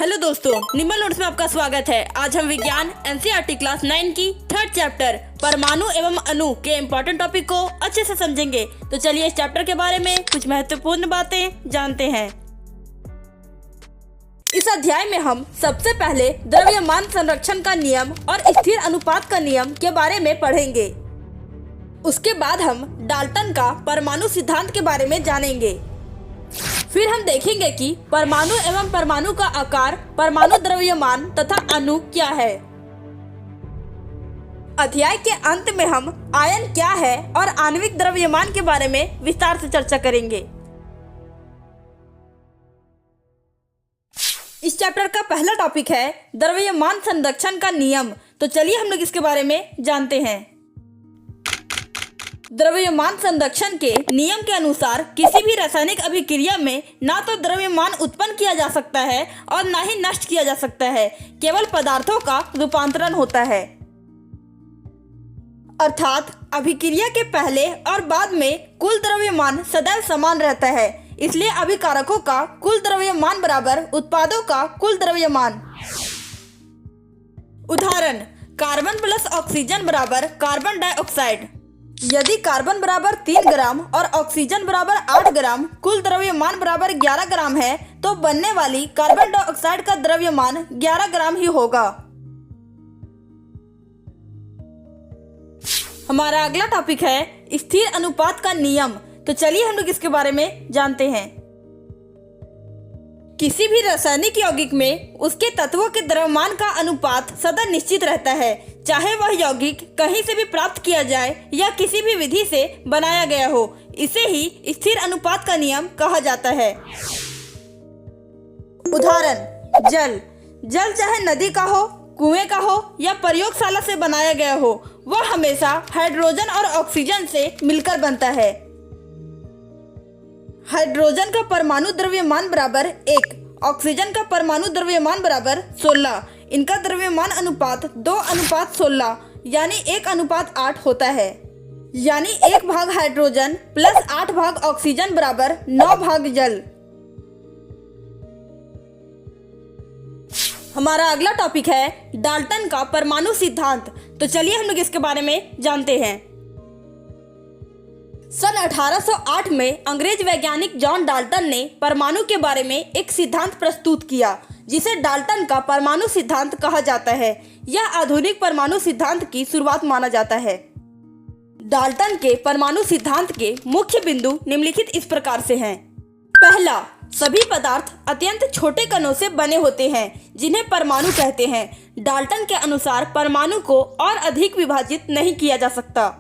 Hello दोस्तों, निम्न notes में आपका स्वागत है। आज हम विज्ञान एनसीईआरटी क्लास 9 की थर्ड चैप्टर परमाणु एवं अणु के इम्पोर्टेंट टॉपिक को अच्छे से समझेंगे। तो चलिए इस चैप्टर के बारे में कुछ महत्वपूर्ण बातें जानते हैं। इस अध्याय में हम सबसे पहले द्रव्यमान संरक्षण का नियम और स्थिर अनुपात का नियम के बारे में पढ़ेंगे। उसके बाद हम डाल्टन का परमाणु सिद्धांत के बारे में जानेंगे। फिर हम देखेंगे कि परमाणु एवं परमाणु का आकार, परमाणु द्रव्यमान तथा अणु क्या है। अध्याय के अंत में हम आयन क्या है और आणविक द्रव्यमान के बारे में विस्तार से चर्चा करेंगे। इस चैप्टर का पहला टॉपिक है द्रव्यमान संरक्षण का नियम। तो चलिए हम लोग इसके बारे में जानते हैं। द्रव्यमान संरक्षण के नियम के अनुसार किसी भी रासायनिक अभिक्रिया में ना तो द्रव्यमान उत्पन्न किया जा सकता है और ना ही नष्ट किया जा सकता है, केवल पदार्थों का रूपांतरण होता है। अर्थात अभिक्रिया के पहले और बाद में कुल द्रव्यमान सदैव समान रहता है। इसलिए अभिकारकों का कुल द्रव्यमान बराबर उत्पादों का कुल द्रव्यमान। उदाहरण, कार्बन प्लस ऑक्सीजन बराबर कार्बन डाइऑक्साइड। यदि कार्बन बराबर 3 ग्राम और ऑक्सीजन बराबर 8 ग्राम, कुल द्रव्यमान बराबर 11 ग्राम है, तो बनने वाली कार्बन डाइऑक्साइड का द्रव्यमान 11 ग्राम ही होगा। हमारा अगला टॉपिक है स्थिर अनुपात का नियम। तो चलिए हम लोग इसके बारे में जानते हैं। किसी भी रासायनिक यौगिक में उसके तत्वों के द्रव्यमान का अनुपात सदा निश्चित रहता है, चाहे वह यौगिक कहीं से भी प्राप्त किया जाए या किसी भी विधि से बनाया गया हो। इसे ही स्थिर अनुपात का नियम कहा जाता है। उदाहरण, जल चाहे नदी का हो, कुएं का हो या प्रयोगशाला से बनाया गया हो, वह हमेशा हाइड्रोजन और ऑक्सीजन से मिलकर बनता है। हाइड्रोजन का परमाणु द्रव्यमान बराबर 1, ऑक्सीजन का परमाणु द्रव्यमान बराबर 16। इनका द्रव्यमान अनुपात 2:16 यानी 1:8 होता है। यानी 1 भाग हाइड्रोजन प्लस 8 भाग ऑक्सीजन बराबर 9 भाग जल। हमारा अगला टॉपिक है डाल्टन का परमाणु सिद्धांत। तो चलिए हम लोग इसके बारे में जानते हैं। सन 1808 में अंग्रेज वैज्ञानिक जॉन डाल्टन ने परमाणु के बारे में एक सिद्धांत प्रस्तुत किया, जिसे डाल्टन का परमाणु सिद्धांत कहा जाता है। यह आधुनिक परमाणु सिद्धांत की शुरुआत माना जाता है। डाल्टन के परमाणु सिद्धांत के मुख्य बिंदु निम्नलिखित इस प्रकार से हैं। पहला, सभी पदार्थ अत्यंत छोटे कणों से बने होते हैं, जिन्हें परमाणु कहते हैं। डाल्टन के अनुसार परमाणु को और अधिक विभाजित नहीं किया जा सकता।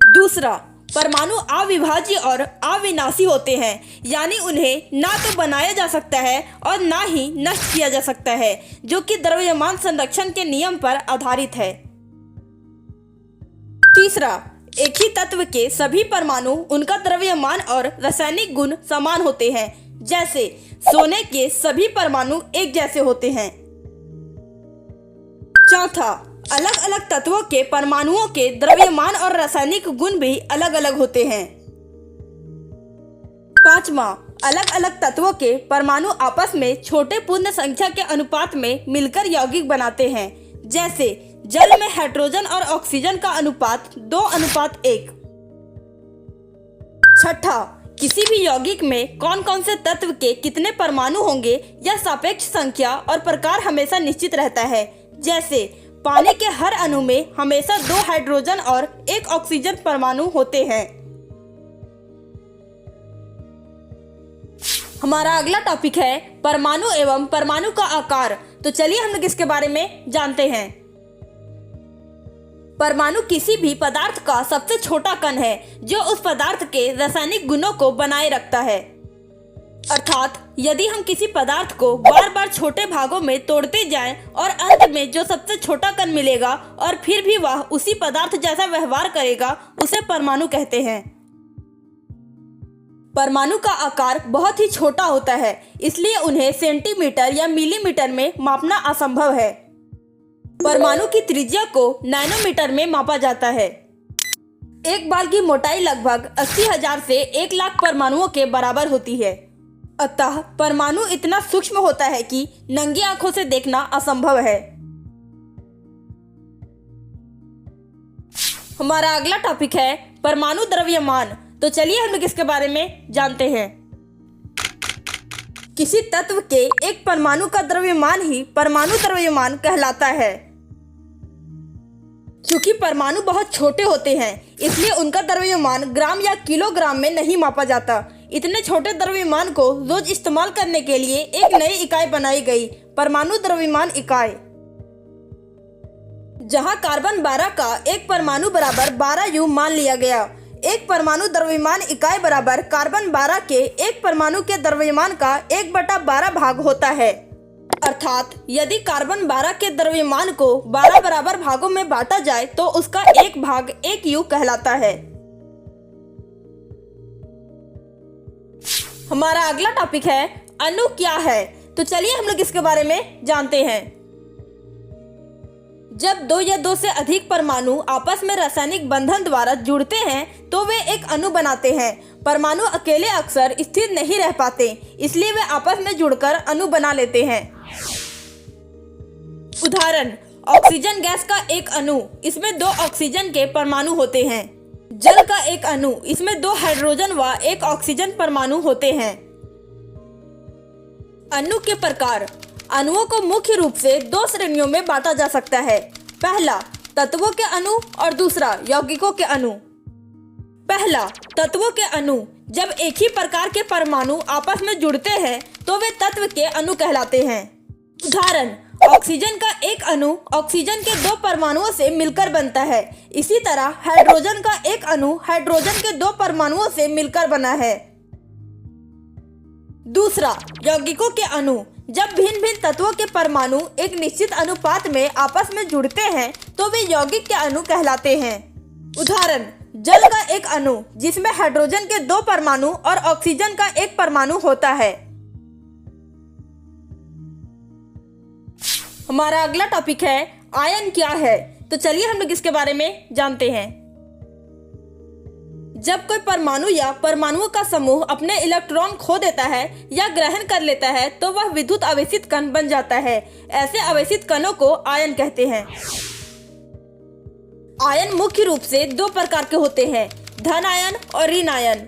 दूसरा, परमाणु अविभाज्य और अविनाशी होते हैं, यानी उन्हें ना तो बनाया जा सकता है और ना ही नष्ट किया जा सकता है, जो कि द्रव्यमान संरक्षण के नियम पर आधारित है। तीसरा, एक ही तत्व के सभी परमाणु, उनका द्रव्यमान और रासायनिक गुण समान होते हैं। जैसे सोने के सभी परमाणु एक जैसे होते हैं। चौथा, अलग अलग तत्वों के परमाणुओं के द्रव्यमान और रासायनिक गुण भी अलग अलग होते हैं। पांचवा, अलग अलग तत्वों के परमाणु आपस में छोटे पूर्ण संख्या के अनुपात में मिलकर यौगिक बनाते हैं। जैसे जल में हाइड्रोजन और ऑक्सीजन का अनुपात 2:1। छठा, किसी भी यौगिक में कौन कौन से तत्व के कितने परमाणु होंगे, यह सापेक्ष संख्या और प्रकार हमेशा निश्चित रहता है। जैसे पानी के हर अणु में हमेशा 2 हाइड्रोजन और 1 ऑक्सीजन परमाणु होते हैं। हमारा अगला टॉपिक है परमाणु एवं परमाणु का आकार। तो चलिए हम लोग इसके बारे में जानते हैं। परमाणु किसी भी पदार्थ का सबसे छोटा कण है, जो उस पदार्थ के रासायनिक गुणों को बनाए रखता है। अर्थात यदि हम किसी पदार्थ को बार बार छोटे भागों में तोड़ते जाएं और अंत में जो सबसे छोटा कण मिलेगा और फिर भी वह उसी पदार्थ जैसा व्यवहार करेगा, उसे परमाणु कहते हैं। परमाणु का आकार बहुत ही छोटा होता है, इसलिए उन्हें सेंटीमीटर या मिलीमीटर में मापना असंभव है। परमाणु की त्रिज्या को नैनोमीटर में मापा जाता है। एक बाल की मोटाई लगभग 80,000 से 1 लाख परमाणुओं के बराबर होती है। अतः परमाणु इतना सूक्ष्म होता है कि नंगी आंखों से देखना असंभव है। हमारा अगला टॉपिक है परमाणु द्रव्यमान। तो चलिए हम लोग इसके बारे में जानते हैं। किसी तत्व के एक परमाणु का द्रव्यमान ही परमाणु द्रव्यमान कहलाता है। क्योंकि परमाणु बहुत छोटे होते हैं, इसलिए उनका द्रव्यमान ग्राम या किलोग्राम में नहीं मापा जाता। इतने छोटे द्रव्यमान को रोज इस्तेमाल करने के लिए एक नई इकाई बनाई गई, परमाणु द्रव्यमान इकाई। जहां कार्बन 12 का एक परमाणु बराबर 12 U मान लिया गया। एक परमाणु द्रव्यमान इकाई बराबर कार्बन 12 के एक परमाणु के द्रव्यमान का 1/12 भाग होता है। अर्थात यदि कार्बन 12 के द्रव्यमान को 12 बराबर भागों में बांटा जाए तो उसका एक भाग 1 U कहलाता है। हमारा अगला टॉपिक है अणु क्या है। तो चलिए हम लोग इसके बारे में जानते हैं। जब दो या दो से अधिक परमाणु आपस में रासायनिक बंधन द्वारा जुड़ते हैं तो वे एक अणु बनाते हैं। परमाणु अकेले अक्सर स्थिर नहीं रह पाते, इसलिए वे आपस में जुड़कर अणु बना लेते हैं। उदाहरण, ऑक्सीजन गैस का एक अणु, इसमें 2 ऑक्सीजन के परमाणु होते हैं। जल का एक अणु, इसमें 2 हाइड्रोजन व 1 ऑक्सीजन परमाणु होते हैं। अणु के प्रकार। अणुओं को मुख्य रूप से 2 श्रेणियों में बांटा जा सकता है। पहला, तत्वों के अणु और दूसरा, यौगिकों के अणु। पहला, तत्वों के अणु। जब एक ही प्रकार के परमाणु आपस में जुड़ते हैं तो वे तत्व के अणु कहलाते हैं। उदाहरण, ऑक्सीजन का एक अणु ऑक्सीजन के 2 परमाणुओं से मिलकर बनता है। इसी तरह हाइड्रोजन का एक अणु हाइड्रोजन के 2 परमाणुओं से मिलकर बना है। दूसरा, यौगिकों के अणु। जब भिन्न भिन्न तत्वों के परमाणु एक निश्चित अनुपात में आपस में जुड़ते हैं तो वे यौगिक के अणु कहलाते हैं। उदाहरण, जल का एक अणु जिसमें हाइड्रोजन के 2 परमाणु और ऑक्सीजन का 1 परमाणु होता है। हमारा अगला टॉपिक है आयन क्या है। तो चलिए हम लोग इसके बारे में जानते हैं। जब कोई परमाणु या परमाणुओं का समूह अपने इलेक्ट्रॉन खो देता है या ग्रहण कर लेता है तो वह विद्युत आवेशित कण बन जाता है। ऐसे आवेशित कणों को आयन कहते हैं। आयन मुख्य रूप से 2 प्रकार के होते हैं, धन आयन और ऋण आयन।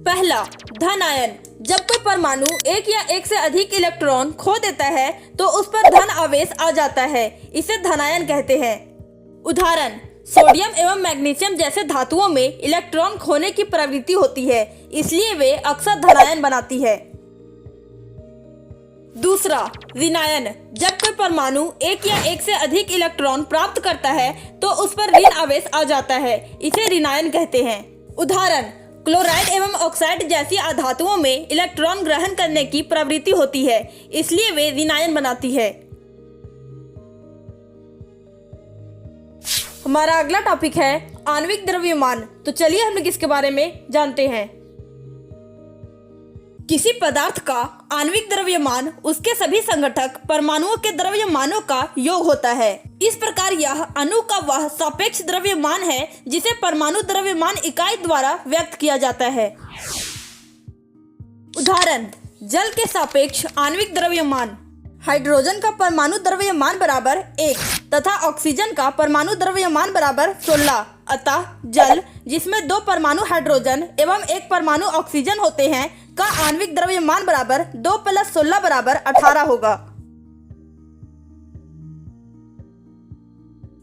पहला, धन आयन। जब कोई परमाणु एक या एक से अधिक इलेक्ट्रॉन खो देता है तो उस पर धन आवेश आ जाता है, इसे धनायन कहते हैं। उदाहरण, सोडियम एवं मैग्नीशियम जैसे धातुओं में इलेक्ट्रॉन खोने की प्रवृत्ति होती है, इसलिए वे अक्सर धनायन बनाती है। दूसरा, ऋणायन। जब कोई परमाणु एक या एक से अधिक इलेक्ट्रॉन प्राप्त करता है तो उस पर ऋण आवेश आ जाता है, इसे ऋणायन कहते हैं। उदाहरण, क्लोराइड एवं ऑक्साइड जैसी अधातुओं में इलेक्ट्रॉन ग्रहण करने की प्रवृत्ति होती है, इसलिए वे ऋणायन बनाती है। हमारा अगला टॉपिक है आणविक द्रव्यमान। तो चलिए हम लोग इसके बारे में जानते हैं। किसी पदार्थ का आणविक द्रव्यमान उसके सभी संघटक परमाणुओं के द्रव्यमानों का योग होता है। इस प्रकार यह अणु का वह सापेक्ष द्रव्यमान है जिसे परमाणु द्रव्यमान इकाई द्वारा व्यक्त किया जाता है। उदाहरण, जल के सापेक्ष आणविक द्रव्यमान। हाइड्रोजन का परमाणु द्रव्यमान बराबर 1 तथा ऑक्सीजन का परमाणु द्रव्यमान बराबर 16। अतः जल जिसमें 2 परमाणु हाइड्रोजन एवं 1 परमाणु ऑक्सीजन होते हैं का आणविक द्रव्यमान बराबर 2 + 16 बराबर 18 होगा।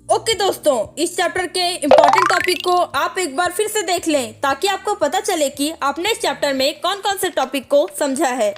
ओके दोस्तों, इस चैप्टर के इम्पोर्टेंट टॉपिक को आप एक बार फिर से देख लें ताकि आपको पता चले कि आपने इस चैप्टर में कौन कौन से टॉपिक को समझा है।